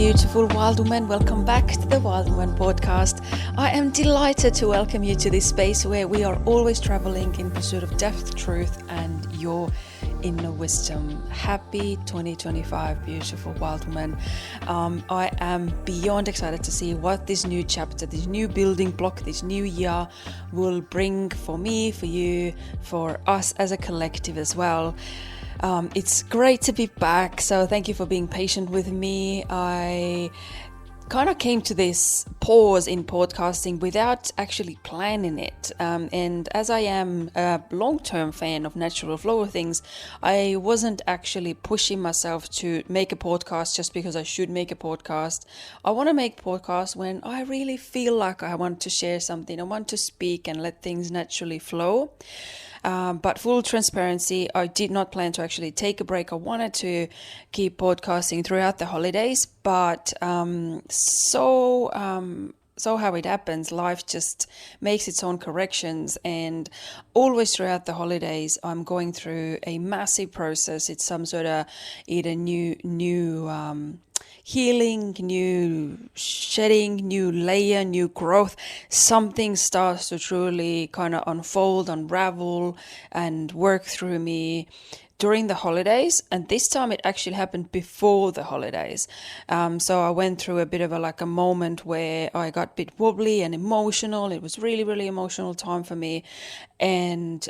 beautiful wild woman. Welcome back to the Wild Woman podcast. I am delighted to welcome you to this space where we are always traveling in pursuit of depth, truth, and your inner wisdom. Happy 2025, beautiful wild woman. I am beyond excited to see what this new chapter, this new building block, this new year will bring for me, for you, for us as a collective as well. It's great to be back, so thank you for being patient with me. I kind of came to this pause in podcasting without actually planning it. And as I am a long-term fan of natural flow of things, I wasn't actually pushing myself to make a podcast just because I should make a podcast. I want to make podcasts when I really feel like I want to share something. I want to speak and let things naturally flow. But full transparency, I did not plan to actually take a break. I wanted to keep podcasting throughout the holidays, but so how it happens, life just makes its own corrections, and always throughout the holidays, I'm going through a massive process. It's some sort of either new healing, new shedding, new layer, new growth. Something starts to truly kind of unfold, unravel, and work through me during the holidays. And this time it actually happened before the holidays. So I went through a bit of a moment where I got a bit wobbly and emotional. It was really, really emotional time for me. And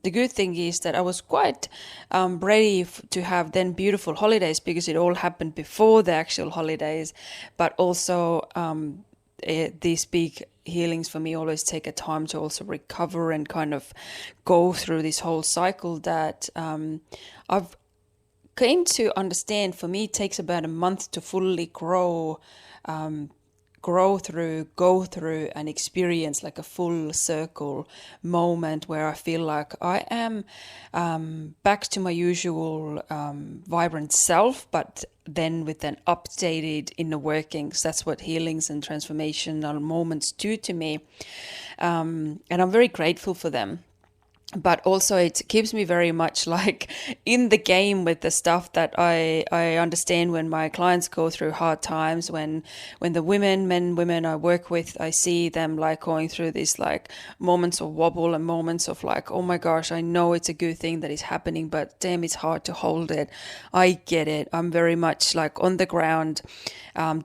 the good thing is that I was quite ready to have then beautiful holidays, because it all happened before the actual holidays. But also these big healings for me always take a time to also recover and kind of go through this whole cycle that I've came to understand. For me, it takes about a month to fully go through and experience like a full circle moment where I feel like I am back to my usual vibrant self, but then with an updated inner workings. That's what healings and transformational moments do to me. And I'm very grateful for them. But also it keeps me very much like in the game with the stuff that I understand when my clients go through hard times, when the women I work with, I see them like going through these like moments of wobble and moments of like, oh my gosh, I know it's a good thing that is happening, but damn, it's hard to hold it. I get it. I'm very much like on the ground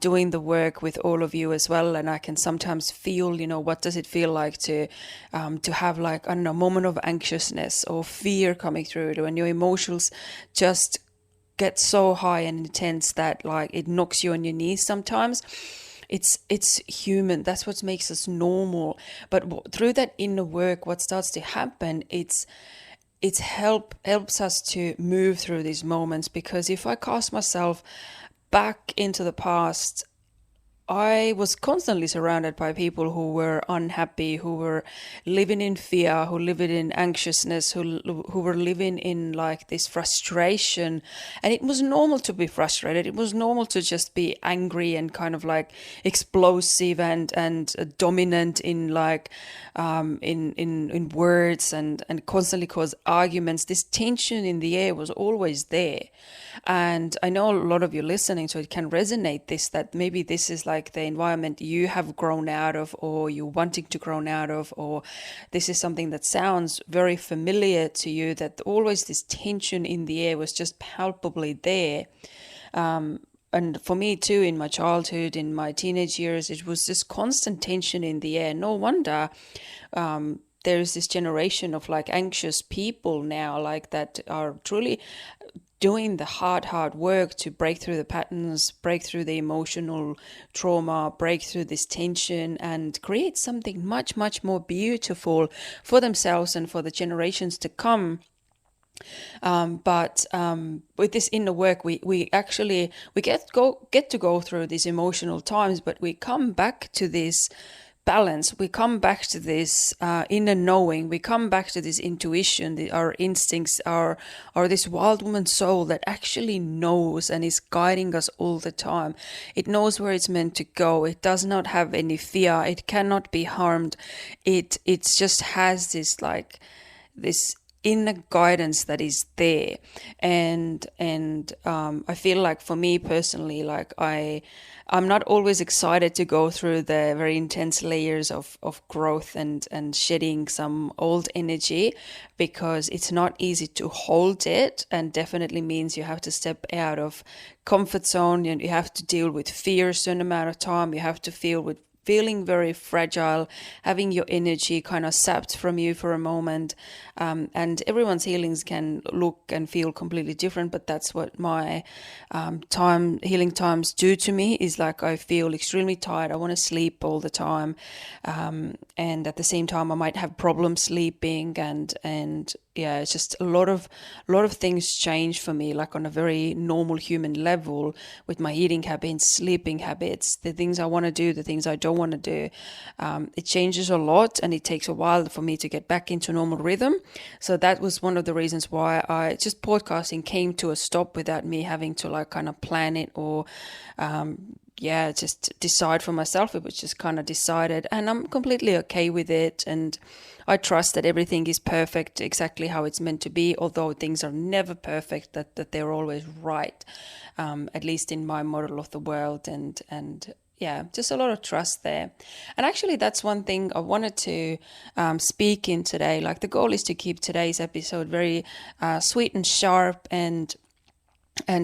doing the work with all of you as well. And I can sometimes feel, what does it feel like to have like, I don't know, a moment of anxiousness or fear coming through it, when your emotions just get so high and intense that like it knocks you on your knees sometimes. It's human. That's what makes us normal. But through that inner work, what starts to happen, it's helps us to move through these moments. Because if I cast myself back into the past, I was constantly surrounded by people who were unhappy, who were living in fear, who lived in anxiousness, who were living in like this frustration. And it was normal to be frustrated. It was normal to just be angry and kind of like explosive and dominant in like in words and constantly cause arguments. This tension in the air was always there. And I know a lot of you listening, so it can resonate that maybe this is like the environment you have grown out of, or you're wanting to grow out of, or this is something that sounds very familiar to you, that always this tension in the air was just palpably there. And for me too, in my childhood, in my teenage years, it was this constant tension in the air. No wonder there's this generation of like anxious people now, like that are truly doing the hard work to break through the patterns, break through the emotional trauma, break through this tension, and create something much, much more beautiful for themselves and for the generations to come. But with this inner work, we get to go through these emotional times, but we come back to this balance. We come back to this inner knowing. We come back to this intuition, our instincts, our this wild woman soul that actually knows and is guiding us all the time. It knows where it's meant to go. It does not have any fear. It cannot be harmed. It just has this like this inner guidance that is there. And I feel like for me personally, like I'm not always excited to go through the very intense layers of growth and shedding some old energy, because it's not easy to hold it, and definitely means you have to step out of comfort zone, and you have to deal with fear a certain amount of time. You have to feeling very fragile, having your energy kind of sapped from you for a moment. And everyone's healings can look and feel completely different, but that's what my healing times do to me, is like I feel extremely tired. I want to sleep all the time. And at the same time, I might have problems sleeping, and yeah, it's just a lot of things change for me, like on a very normal human level, with my eating habits, sleeping habits, the things I want to do, the things I don't want to do. It changes a lot, and it takes a while for me to get back into normal rhythm. So that was one of the reasons why podcasting came to a stop without me having to like kind of plan it or just decide for myself. It was just kind of decided, and I'm completely okay with it. And I trust that everything is perfect exactly how it's meant to be, although things are never perfect, that they're always right, at least in my model of the world. And yeah, just a lot of trust there. And actually, that's one thing I wanted to speak in today. Like, the goal is to keep today's episode very sweet and sharp, and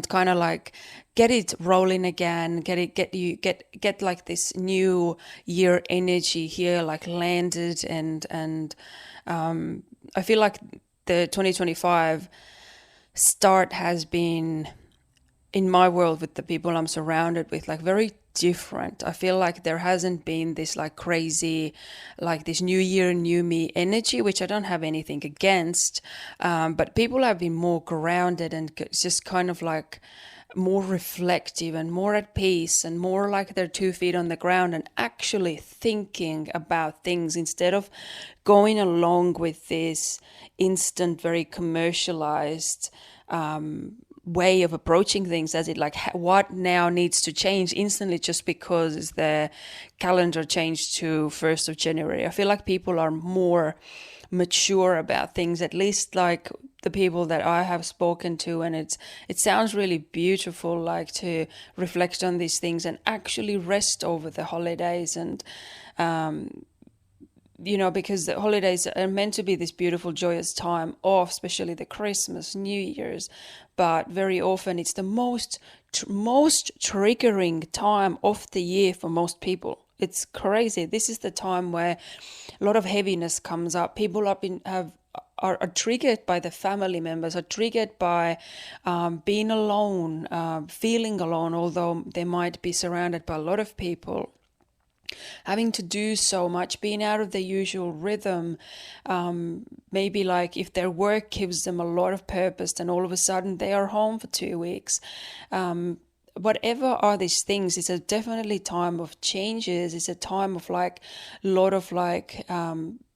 kind of like get it rolling again, get like this new year energy here, like landed. And I feel like the 2025 start has been, in my world, with the people I'm surrounded with, like very different. I feel like there hasn't been this like crazy, like this new year, new me energy, which I don't have anything against. But people have been more grounded and just kind of like more reflective and more at peace and more like they're 2 feet on the ground and actually thinking about things, instead of going along with this instant, very commercialized way of approaching things, as it like what now needs to change instantly just because the calendar changed to 1st of January. I feel like people are more mature about things, at least like the people that I have spoken to, and it sounds really beautiful, like to reflect on these things and actually rest over the holidays. And because the holidays are meant to be this beautiful, joyous time off, especially the Christmas, New Year's. But very often it's the most triggering time of the year for most people. It's crazy. This is the time where a lot of heaviness comes up. People are triggered by the family members, are triggered by being alone, feeling alone, although they might be surrounded by a lot of people. Having to do so much, being out of the usual rhythm, maybe like if their work gives them a lot of purpose, then all of a sudden they are home for 2 weeks. Whatever are these things, it's a definitely time of changes. It's a time of like a lot of like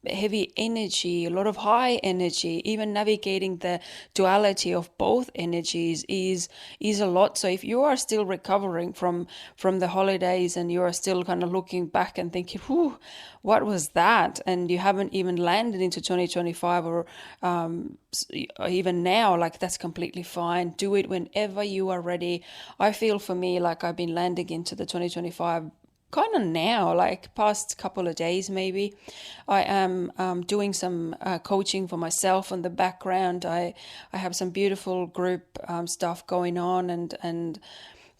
heavy energy, a lot of high energy. Even navigating the duality of both energies is a lot. So if you are still recovering from the holidays and you are still kind of looking back and thinking, whew, what was that? And you haven't even landed into 2025 or even now, like that's completely fine. Do it whenever you are ready. I feel for me like I've been landing into the 2025 kind of now, like past couple of days maybe. I am doing some coaching for myself on the background. I have some beautiful group stuff going on, and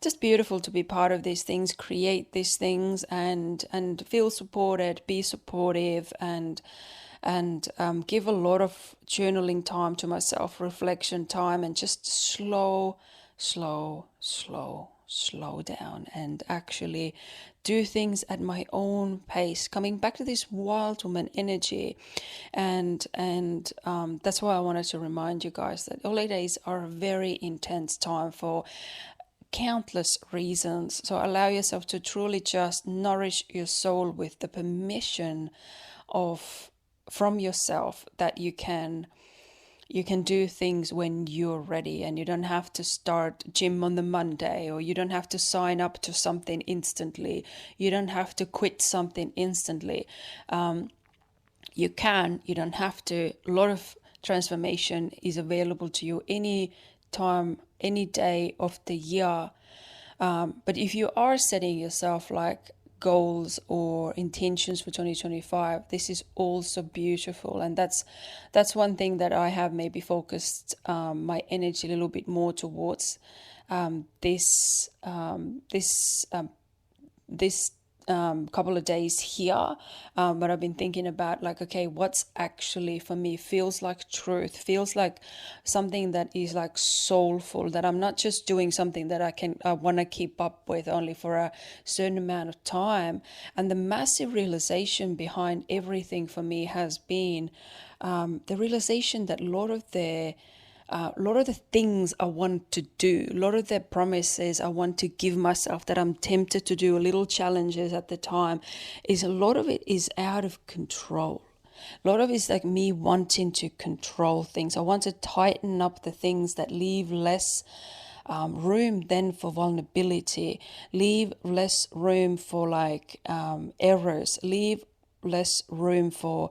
just beautiful to be part of these things, create these things, and feel supported, be supportive, and give a lot of journaling time to myself, reflection time, and just slow down and actually do things at my own pace, coming back to this wild woman energy. And that's why I wanted to remind you guys that holidays are a very intense time for countless reasons. So allow yourself to truly just nourish your soul with the permission from yourself that you can do things when you're ready, and you don't have to start gym on the Monday, or you don't have to sign up to something instantly. You don't have to quit something instantly. You don't have to. A lot of transformation is available to you any time, any day of the year. But if you are setting yourself like goals or intentions for 2025, this is also beautiful. And that's one thing that I have maybe focused my energy a little bit more towards this couple of days here. But I've been thinking about like, okay, what's actually for me feels like truth, feels like something that is like soulful, that I'm not just doing something that I want to keep up with only for a certain amount of time. And the massive realization behind everything for me has been the realization that a lot of the things I want to do, a lot of the promises I want to give myself that I'm tempted to do, little challenges at the time, is a lot of it is out of control. A lot of it is like me wanting to control things. I want to tighten up the things that leave less room then for vulnerability, leave less room for like errors, leave less room for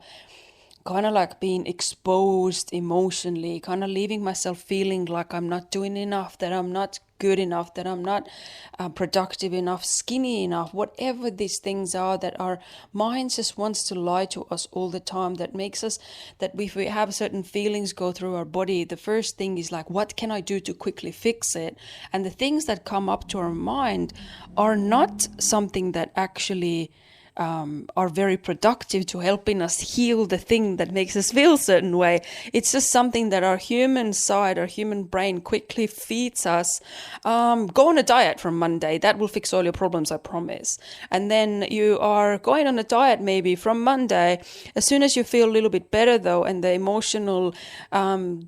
kind of like being exposed emotionally, kind of leaving myself feeling like I'm not doing enough, that I'm not good enough, that I'm not productive enough, skinny enough, whatever these things are that our mind just wants to lie to us all the time, that makes us, that if we have certain feelings go through our body, the first thing is like, what can I do to quickly fix it? And the things that come up to our mind are not something that actually are very productive to helping us heal the thing that makes us feel a certain way. It's just something that our human side, our human brain quickly feeds us. Go on a diet from Monday. That will fix all your problems, I promise. And then you are going on a diet maybe from Monday. As soon as you feel a little bit better though, and the emotional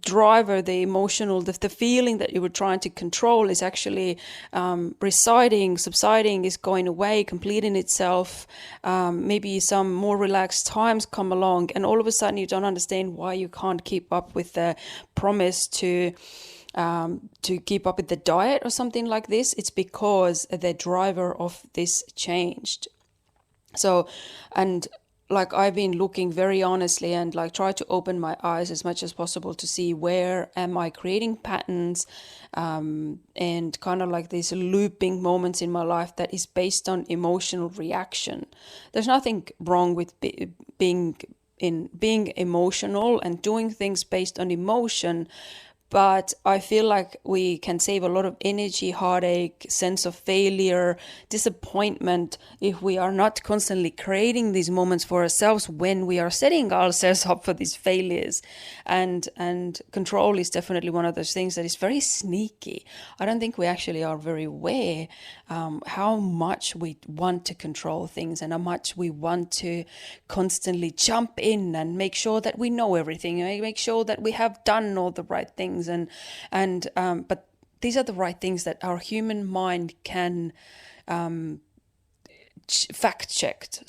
driver, the feeling that you were trying to control is actually subsiding, is going away, completing itself. Maybe some more relaxed times come along, and all of a sudden you don't understand why you can't keep up with the promise to keep up with the diet or something like this. It's because the driver of this changed. So, and like I've been looking very honestly and like try to open my eyes as much as possible to see where am I creating patterns and kind of like these looping moments in my life that is based on emotional reaction. There's nothing wrong with being emotional and doing things based on emotion. But I feel like we can save a lot of energy, heartache, sense of failure, disappointment if we are not constantly creating these moments for ourselves when we are setting ourselves up for these failures. And control is definitely one of those things that is very sneaky. I don't think we actually are very aware how much we want to control things and how much we want to constantly jump in and make sure that we know everything, make sure that we have done all the right things. But these are the right things that our human mind can fact check,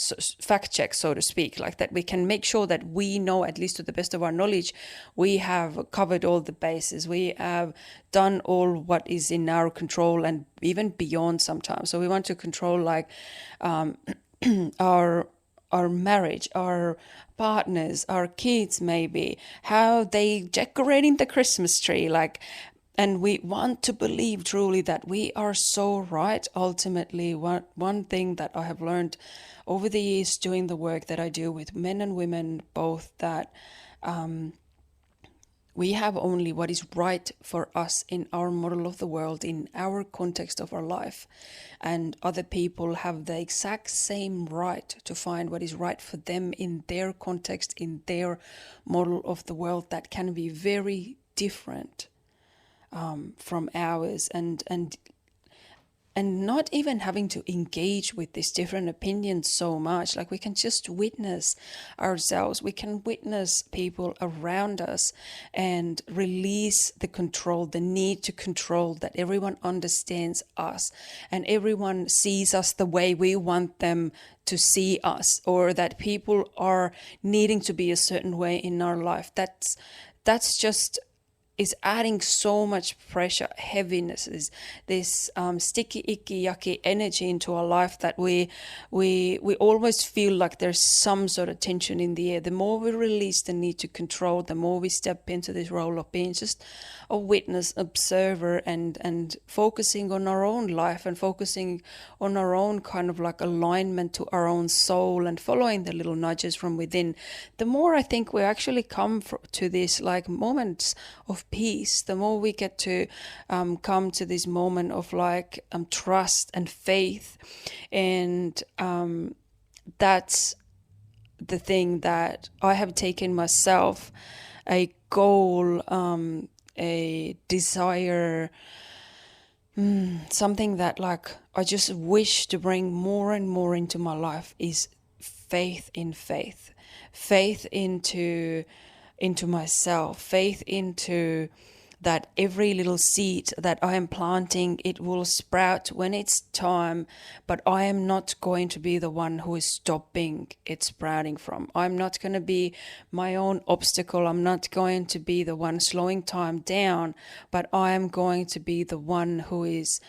so to speak, like that we can make sure that we know, at least to the best of our knowledge, we have covered all the bases, we have done all what is in our control and even beyond sometimes. So we want to control like our marriage, our partners, our kids, maybe how they decorating the Christmas tree, like, and we want to believe truly that we are so right. Ultimately, one thing that I have learned over the years doing the work that I do with men and women both, that we have only what is right for us in our model of the world, in our context of our life. And other people have the exact same right to find what is right for them in their context, in their model of the world, that can be very different from ours. And not even having to engage with these different opinions so much. Like we can just witness ourselves. We can witness people around us and release the control, the need to control, that everyone understands us and everyone sees us the way we want them to see us, or that people are needing to be a certain way in our life. That's just is adding so much pressure, heaviness, this sticky, icky, yucky energy into our life that we always feel like there's some sort of tension in the air. The more we release the need to control, the more we step into this role of being just a witness, observer, and focusing on our own life and focusing on our own kind of like alignment to our own soul and following the little nudges from within, the more I think we actually come to this like moments of peace, the more we get to come to this moment of like trust and faith. And that's the thing that I have taken myself, a goal, a desire, something that like I just wish to bring more and more into my life is faith into myself, faith into that every little seed that I am planting, it will sprout when it's time, but I am not going to be the one who is stopping it sprouting from. I'm not going to be my own obstacle. I'm not going to be the one slowing time down, but I am going to be the one who is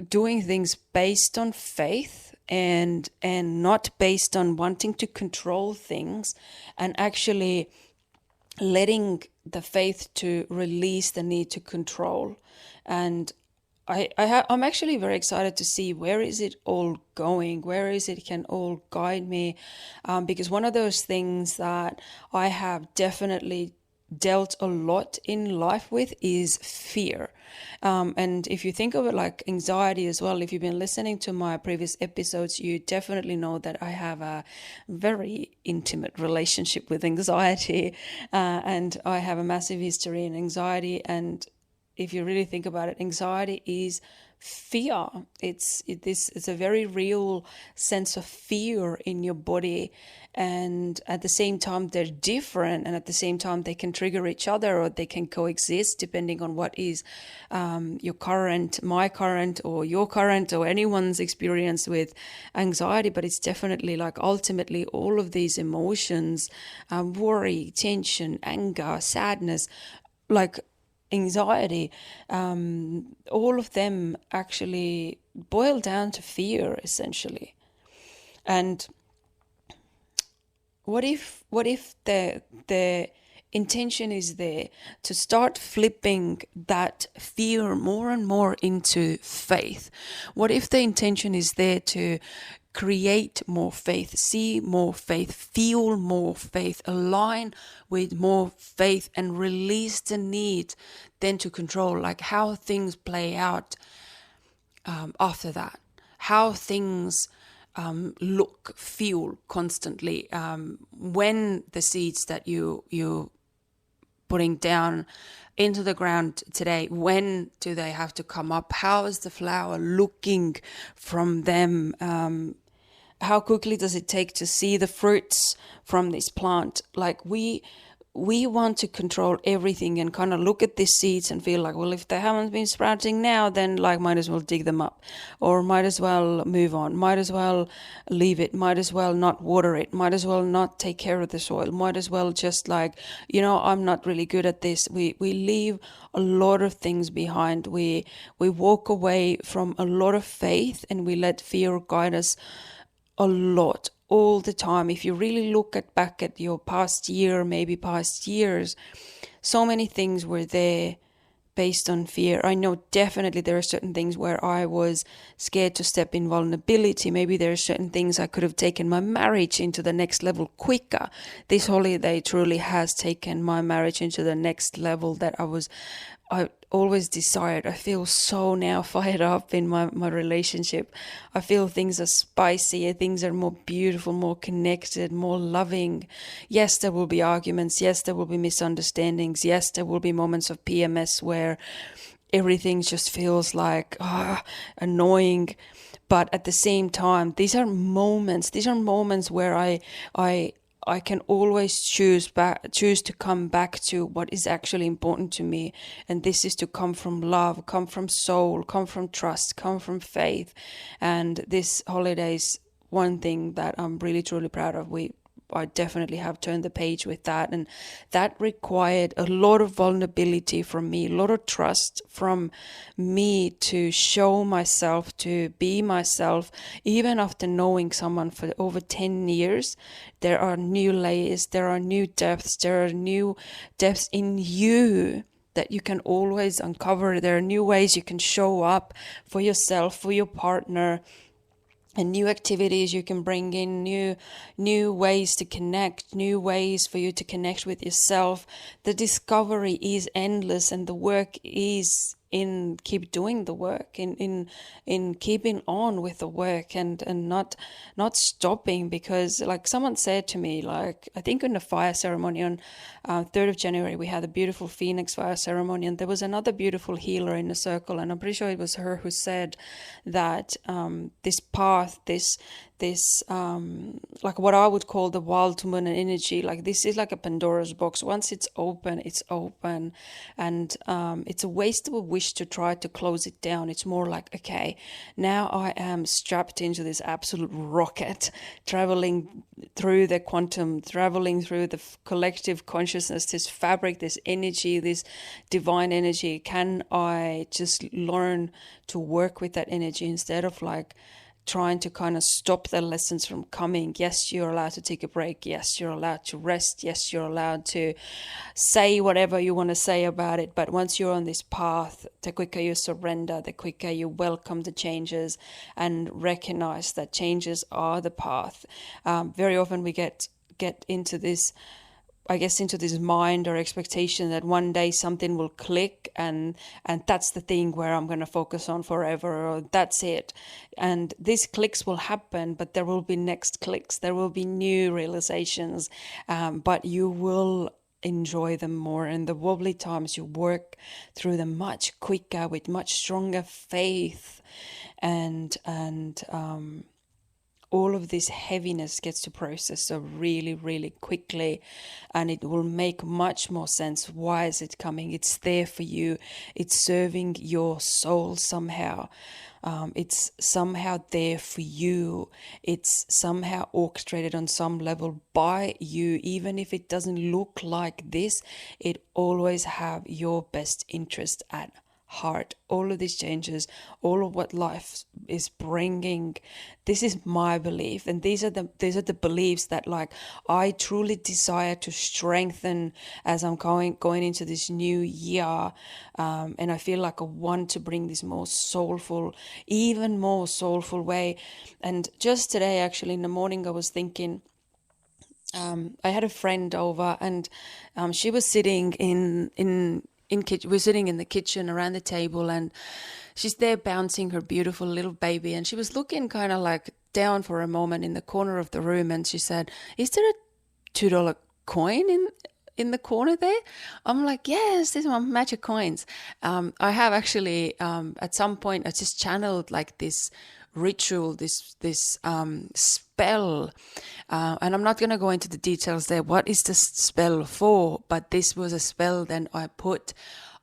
doing things based on faith and not based on wanting to control things, and actually letting the faith to release the need to control. And I'm actually very excited to see where is it all going, where is it can all guide me, because one of those things that I have definitely dealt a lot in life with is fear. And if you think of it like anxiety as well, if you've been listening to my previous episodes, you definitely know that I have a very intimate relationship with anxiety, and I have a massive history in anxiety. And if you really think about it, anxiety is fear. It's a very real sense of fear in your body, and at the same time they're different, and at the same time they can trigger each other, or they can coexist depending on what is your current, my current, or your current, or anyone's experience with anxiety. But it's definitely like ultimately all of these emotions, worry, tension, anger, sadness, like anxiety, all of them actually boil down to fear, essentially. And what if the intention is there to start flipping that fear more and more into faith? What if the intention is there to create more faith, see more faith, feel more faith, align with more faith, and release the need then to control, like how things play out after that, how things look, feel constantly, when the seeds that you putting down into the ground today, when do they have to come up? How is the flower looking from them? How quickly does it take to see the fruits from this plant? Like we want to control everything and kind of look at these seeds and feel like, well, if they haven't been sprouting now, then like might as well dig them up, or might as well move on, might as well leave it, might as well not water it, might as well not take care of the soil, might as well just like, I'm not really good at this. We leave a lot of things behind. We walk away from a lot of faith, and we let fear guide us a lot, all the time. If you really look back at your past year, maybe past years, so many things were there based on fear. I know definitely there are certain things where I was scared to step in vulnerability. Maybe there are certain things I could have taken my marriage into the next level quicker. This holiday truly has taken my marriage into the next level that I always desired. I feel so now fired up in my relationship. I feel things are spicier, things are more beautiful, more connected, more loving. Yes, there will be arguments. Yes, there will be misunderstandings. Yes, there will be moments of PMS where everything just feels like annoying. But at the same time, these are moments where I can always choose to come back to what is actually important to me. And this is to come from love, come from soul, come from trust, come from faith. And this holiday is one thing that I'm really, truly proud of. I definitely have turned the page with that. And that required a lot of vulnerability from me, a lot of trust from me to show myself, to be myself. Even after knowing someone for over 10 years, there are new layers, there are new depths in you that you can always uncover. There are new ways you can show up for yourself, for your partner, and new activities you can bring in, new ways to connect, new ways for you to connect with yourself. The discovery is endless, and the work is in keep doing the work, in keeping on with the work, and not stopping. Because like someone said to me, like I think in the fire ceremony on 3rd of January, we had a beautiful Phoenix fire ceremony, and there was another beautiful healer in the circle, and I'm pretty sure it was her who said that this path, this like what I would call the wild woman energy, like this is like a Pandora's box. Once it's open, and it's a waste of a wish to try to close it down. It's more like, okay, now I am strapped into this absolute rocket, traveling through the quantum, traveling through the collective consciousness, this fabric, this energy, this divine energy. Can I just learn to work with that energy instead of like trying to kind of stop the lessons from coming? Yes, you're allowed to take a break. Yes, you're allowed to rest. Yes, you're allowed to say whatever you want to say about it. But once you're on this path, the quicker you surrender, the quicker you welcome the changes and recognize that changes are the path. Very often we get into this, I guess, into this mind or expectation that one day something will click, and that's the thing where I'm going to focus on forever, or that's it. And these clicks will happen, but there will be next clicks. There will be new realizations, but you will enjoy them more. And the wobbly times, you work through them much quicker with much stronger faith, and all of this heaviness gets to process so really, really quickly, and it will make much more sense. Why is it coming? It's there for you. It's serving your soul somehow. It's somehow there for you. It's somehow orchestrated on some level by you. Even if it doesn't look like this, it always have your best interest at heart. All of these changes, all of what life is bringing, this is my belief, and these are the beliefs that like I truly desire to strengthen as I'm going into this new year, and I feel like I want to bring this more soulful, even more soulful way. And just today, actually in the morning, I was thinking, I had a friend over, and she was sitting we're sitting in the kitchen around the table, and she's there bouncing her beautiful little baby, and she was looking kind of like down for a moment in the corner of the room, and she said, "Is there a $2 coin in the corner there?" I'm like, "Yes, these are my magic coins." I have actually at some point I just channeled like this ritual, this spell, and I'm not going to go into the details there. What is the spell for? But this was a spell that I put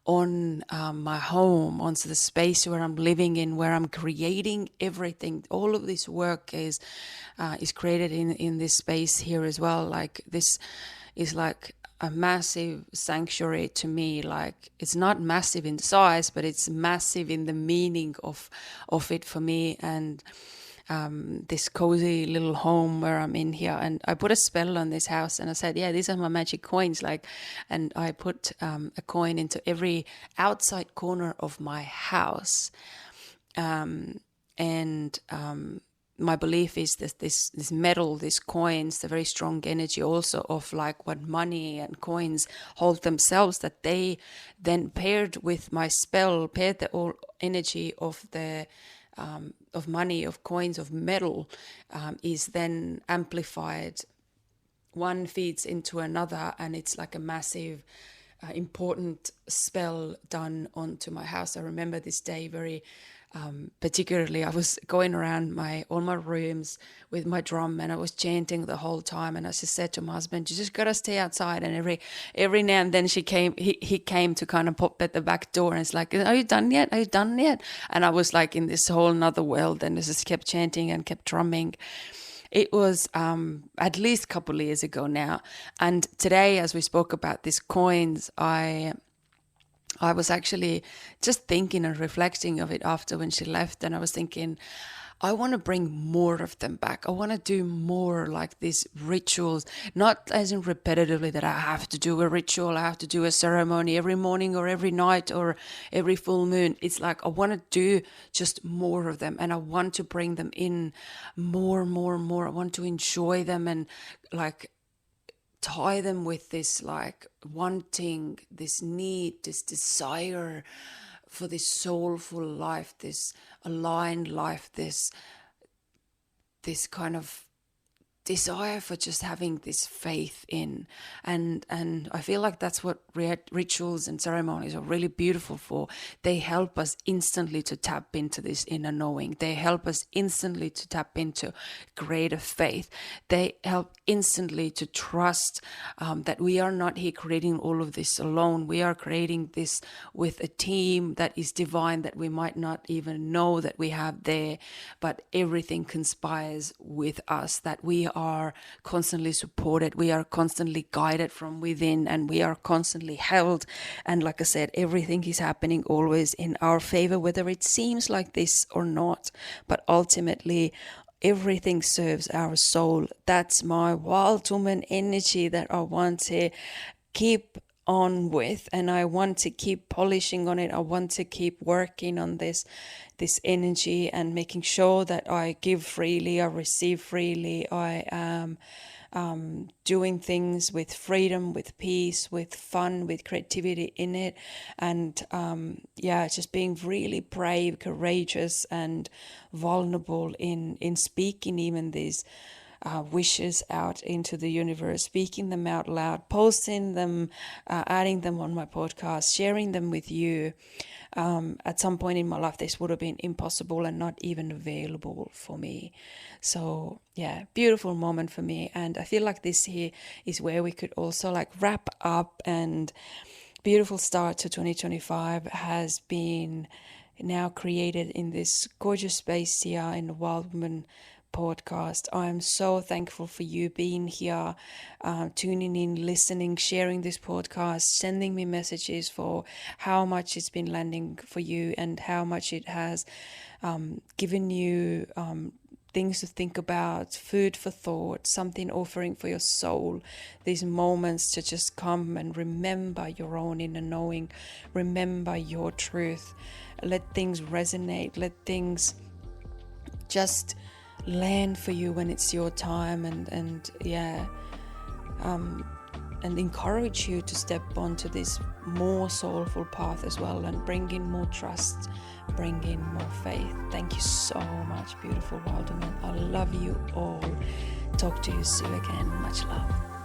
on my home, onto the space where I'm living in, where I'm creating everything. All of this work is created in this space here as well. Like this is like a massive sanctuary to me. Like it's not massive in size, but it's massive in the meaning of it for me. And this cozy little home where I'm in here, and I put a spell on this house, and I said, yeah, these are my magic coins. Like, and I put a coin into every outside corner of my house, my belief is that this metal, these coins, the very strong energy also of like what money and coins hold themselves, that they then paired with my spell, paired the all energy of the of money, of coins, of metal, is then amplified. One feeds into another, and it's like a massive important spell done onto my house. I remember this day very particularly. I was going around all my rooms with my drum, and I was chanting the whole time. And I just said to my husband, "You just gotta stay outside." And every now and then he came to kind of pop at the back door, and it's like, "Are you done yet? Are you done yet?" And I was like in this whole nother world, and I just kept chanting and kept drumming. It was at least a couple of years ago now. And today, as we spoke about these coins, I was actually just thinking and reflecting of it after when she left, and I was thinking, I want to bring more of them back. I want to do more like these rituals, not as in repetitively that I have to do a ritual, I have to do a ceremony every morning or every night or every full moon. It's like I want to do just more of them, and I want to bring them in more. I want to enjoy them and like tie them with this like wanting, this need, this desire for this soulful life, this aligned life, this kind of desire for just having this faith in, and I feel like that's what rituals and ceremonies are really beautiful for. They help us instantly to tap into this inner knowing. They help us instantly to tap into greater faith. They help instantly to trust that we are not here creating all of this alone. We are creating this with a team that is divine, that we might not even know that we have there, but everything conspires with us, that we are constantly supported, we are constantly guided from within, and we are constantly held. And like I said, everything is happening always in our favor, whether it seems like this or not. But ultimately, everything serves our soul. That's my wild woman energy that I want to keep on with, and I want to keep polishing on it. I want to keep working on this energy and making sure that I give freely, I receive freely, I am doing things with freedom, with peace, with fun, with creativity in it, and just being really brave, courageous, and vulnerable in speaking even these wishes out into the universe, speaking them out loud, posting them, adding them on my podcast, sharing them with you. At some point in my life, this would have been impossible and not even available for me. So yeah, beautiful moment for me. And I feel like this here is where we could also like wrap up, and beautiful start to 2025 has been now created in this gorgeous space here in the Wild Woman podcast. I'm so thankful for you being here, tuning in, listening, sharing this podcast, sending me messages for how much it's been landing for you and how much it has given you things to think about, food for thought, something offering for your soul, these moments to just come and remember your own inner knowing, remember your truth, let things resonate, let things just land for you when it's your time, and encourage you to step onto this more soulful path as well, and bring in more trust, bring in more faith. Thank you so much, beautiful wild woman. I love you all. Talk to you soon again. Much love.